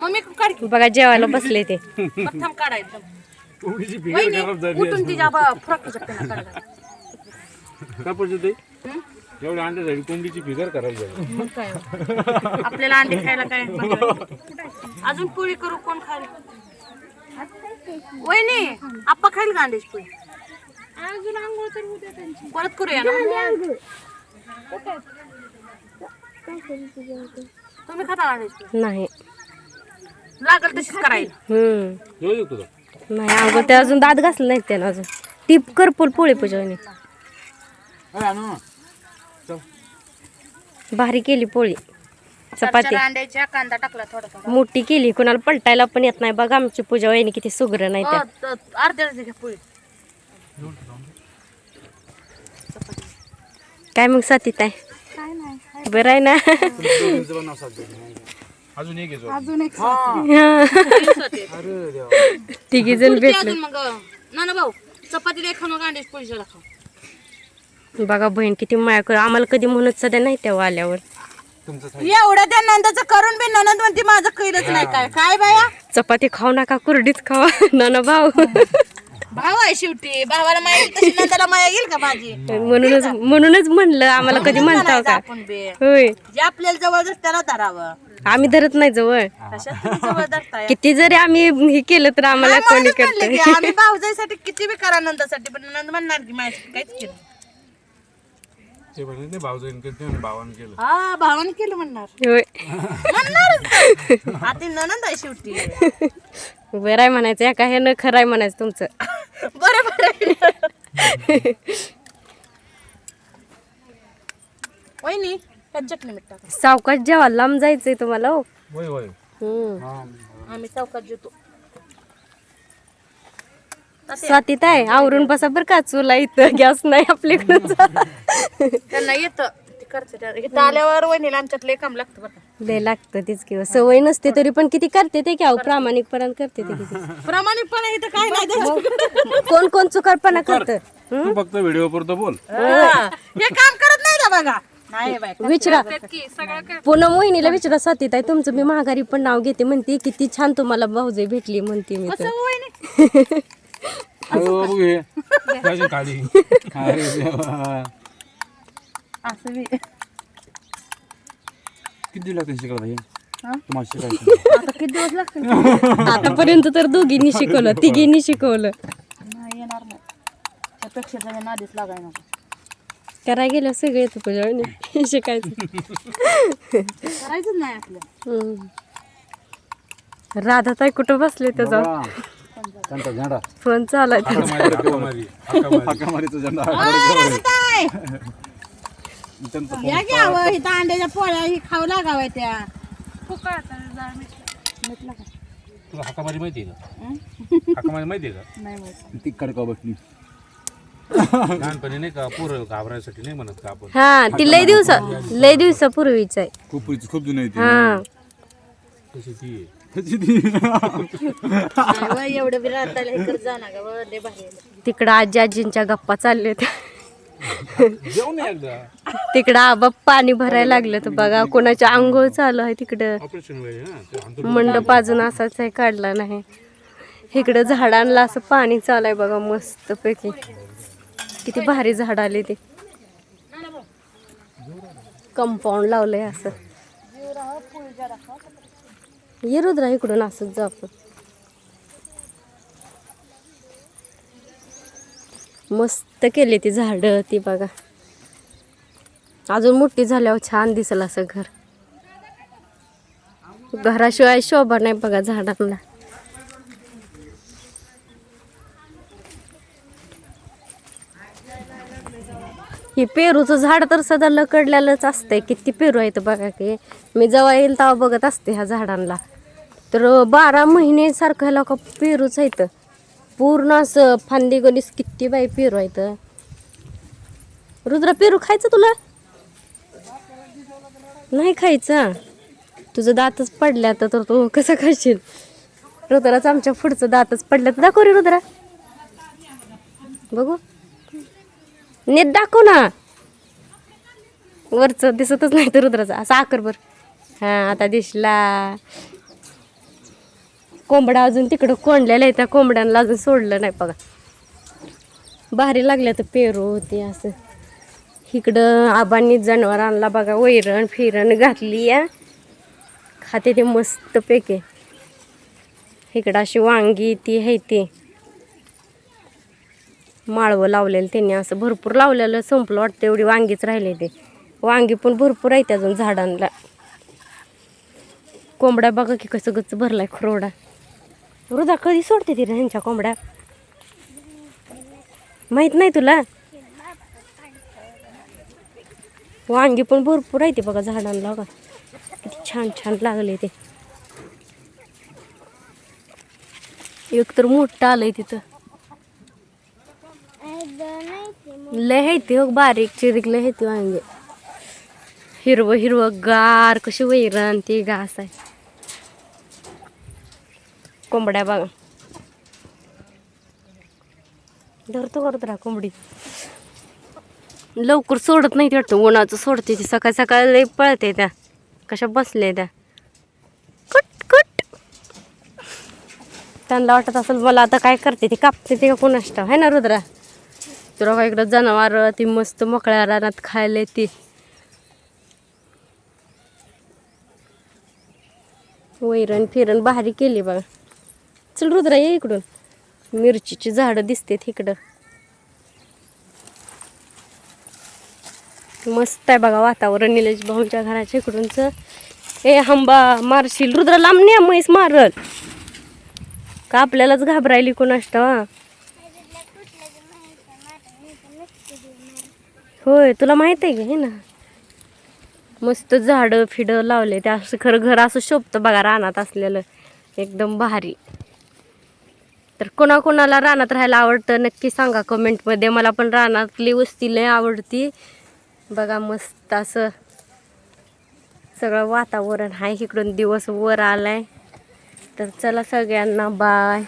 Mummy काढ की. बघा जेवायला बसले ते. थांब काढायचं वहिनी, उठून तिच्या फ्रॉकच्या पेना काढा. का पडते एवढे अंडे झाली कोंबडीची फिगर करायला जाईल. मग काय आपल्याला अंडे खायला काय अजून पोळी करू कोण खायला वहिनी आप्पा खाईल का अंड्याची पोळी अजून आंघोळ तर उद्या त्यांची परत करूया ना तुम्ही खाता अंड्याची पोळी नाही लागल तशीच करायला जेवू तुझं नाही अगं ते अजून दात घासले नाहीत त्यानं अजून टीप कर पोळी पूजवणी भारी केली पोळी चपाती अंड्याच्या कांदा टाकला थोडा थोडा मोठी केली कोणाला पलटायला पण येत नाही बघा आमची पूजा वहिनी किती सुग्र नाही त्या अर्ध्या घ्या पोळी काय मग साथीत आहे काय नाही बरं आहे ना अजून एक घेतो अजून एक अरे देवा तिघी जण भेटले मग ना भाऊ चपाती दे खाणं अंड्याची पोळी जरा खा बघा बहीण किती माया कर आम्हाला कधी म्हणत सध्या नाही तेव्हा आल्यावर एवढं त्या नंदाचं करून बी ननद म्हणते माझं कैलच नाही काय काय बाया चपाती खाऊ नका कुरडीच खावा नाना भाऊ भाव आहे शेवटी भावाला माया येईल तशी नंदाला माया येईल का माझी म्हणूनच म्हणलं आम्हाला कधी म्हणता का आपण बे होय जे आपल्याला जवळ जर त्याला धरावं आम्ही धरत नाही जवळ कशात तुम्ही जवळ धरताय किती जरी आम्ही हे केलं तर आम्हाला कोणी म्हणूनच म्हणलं करत की आम्ही भाऊजाईसाठी किती बी करा नंदासाठी पण नंद म्हणणार की माझ्यासाठी काहीच केलं ते म्हणते भाऊजाईन केलं भावानं केलं हा भावाने केलं म्हणणार होय म्हणणार आता ननंद आहे शेवटी बरं आहे म्हणायचं एका हे न खरं आहे म्हणायचं तुमचं बरोबर आहे वहिनी त्यात चटणी मीठ टाका सावकाश जेव्हा लांब जायचंय तुम्हाला हो होय होय आम्ही चौकात जेवतो स्वातीत आहे आवरून बसा बरं का चुला इथं गॅस नाही आपल्याकडं त्यांना येतं ते करते इथं आल्यावर वहिनीला आमच्यात लय काम लागतं बरं का लय लागतं तेच किंवा सवय नसते तरी पण किती करते ते की प्रामाणिकपणा करते ते किती प्रामाणिकपणे इथं काय नाही द्यायचं. कोण कोण चुकारपणा करत तू फक्त व्हिडिओ पुरतं बोल हे काम करत नाही ना बघा नाही बाय विचारा पुन्हा मोहिनीला विचारा स्वातीत आहे तुमचं मी माघारी पण नाव घेते म्हणते किती छान तुम्हाला भाऊजाई भेटली म्हणते मी तर वहिनी बघू हे पाहिजे खाली अरे देवा असं बी किती लागते शिकायला हे तुम्हाला शिकायचं आता किती दिवस लागतील आतापर्यंत तर दोघींनी शिकवलं तिघींनी शिकवलं नाही येणार नाही त्यापेक्षा जरा नादीच लागाय नको करायला गेलं सगळे येतं पूजा शिकायचं करायचंच नाही आपलं राधाताई कुठं बसले तर जाऊ त्यांचा झेंडा फोन चालाय हाकामारीचा झेंडा त्यांचा या घ्यावं इथं अंड्याच्या पोळ्या ही खाऊ लागाव्या त्या तुला हाकामारी माहिती आहे का हाकामारी माहिती आहे का नाही माहिती ती कडका बसली लहानपणी नाही का पोरं घाबरायसाठी नाही म्हणत का आपण हा ती लय दिवसापूर्वीच आहे खूप जुनं आहे हा तशी ती आहे. एवढं बी राहताला हे कर जाणार का बरं, लय भारी आहे. तिकडं आजींच्या गप्पा चालले जेवण नाही एकदा तिकडं आबा पाणी भरायला लागलं तर बघा कोणाच्या आंघोळ चालू आहे तिकडं ऑपरेशन वेळी ना ते अंतर मंडप अजून असाच आहे काढला नाही इकडं झाडांना असं पाणी चालू आहे बघा मस्त पैकी किती भारी झाड आले ते कंपाऊंड लावलंय असं ये रुद्रा इकडून असंच जा आपण मस्त केली ती झाडं ती बघा अजून मोठी झाल्यावर छान दिसल असं घर घराशिवाय शोभा नाही बघा झाडांना हे पेरूचं झाड तर सदा लकडलेलंच असतंय किती पेरू आहेत बघा की मी जेव्हा येईल तेव्हा बघत असते ह्या झाडांना तर 12 महिने सारखं ह्याला का पेरूच आहेत पूर्ण असं फांदी गलीस किती बाई पेरू आहेत रुद्रा पेरू खायचं तुला नाही खायचं तुझं दातच पडल्या तर तू कसं खाशील रुद्राच आमच्या पुढचं दातच पडलं तर दाखव रे रुद्रा बघू नीट दाखव ना वरचं दिसतच नाही तर रुद्राचं असं आकर बर हा आता दिसला कोंबडा अजून तिकडं कोंडलेला आहे, त्या कोंबड्यांना अजून सोडलं नाही बघा. भारी लागल्या तर पेरू होती असं. इकडं आबांनी जनावरांना बघा वैरण फिरण घातली या, खाते ते मस्त पैकी. इकडं अशी वांगी ती आहे ती माळवं लावलेलं त्यांनी, असं भरपूर लावलेलं, संपलं वाटतं एवढी वांगीच राहिले. ते वांगी पण भरपूर आहेत अजून झाडांना. कोंबड्या बघा की कसं गच्च भरलाय खरोडा. रुदा कधी सोडते ती ह्यांच्या कोंबड्या, माहित नाही तुला? वांगी पण भरपूर आहे ते बघा झाडांना. बघा किती छान छान लागले ते. एक तर मोठं आलंय तिथं, लय आहे ते बारीक चिरीक लय आहे ते वांगे. हिरवं हिरवं गार कशी वैरण ती घास आहे. कोंबड्या बघा धरतो करत राहा. कोंबडी लवकर सोडत नाही वाटतं, उन्हाचं सोडते ती. सकाळ सकाळ लय पळते त्या, कशा बसले त्या कट कट. त्यांना वाटत असेल मला आता काय करते ती, कापते ते का कोणास ठाऊक, है ना रुद्रा? तुला का इकडं जनावर ती मस्त मोकळ्या रानात खायला ती. वैरण फिरण भारी केली बघा. चल रुद्रा ये इकडून, मिरचीची झाडं दिसतेत इकडं. मस्त आहे बघा वातावरण निलेश भाऊंच्या घराच्या इकडूनच. ए हंबा मारशील रुद्रा, लांब नाही म्हैस मारल का? आपल्यालाच घाबरायली कोणाष्ट. होय तुला माहित आहे का? हे ना मस्त झाडं फिडं लावले ते, असं खरं घर असं शोभतं बघा रानात असलेलं, एकदम भारी. तर कोणाकोणाला रानात राहायला आवडतं नक्की सांगा कमेंटमध्ये. मला पण रानातली वस्ती लय आवडती बघा. मस्त असं सगळं वातावरण आहे. इकडून दिवस वर आलाय. तर चला सगळ्यांना बाय.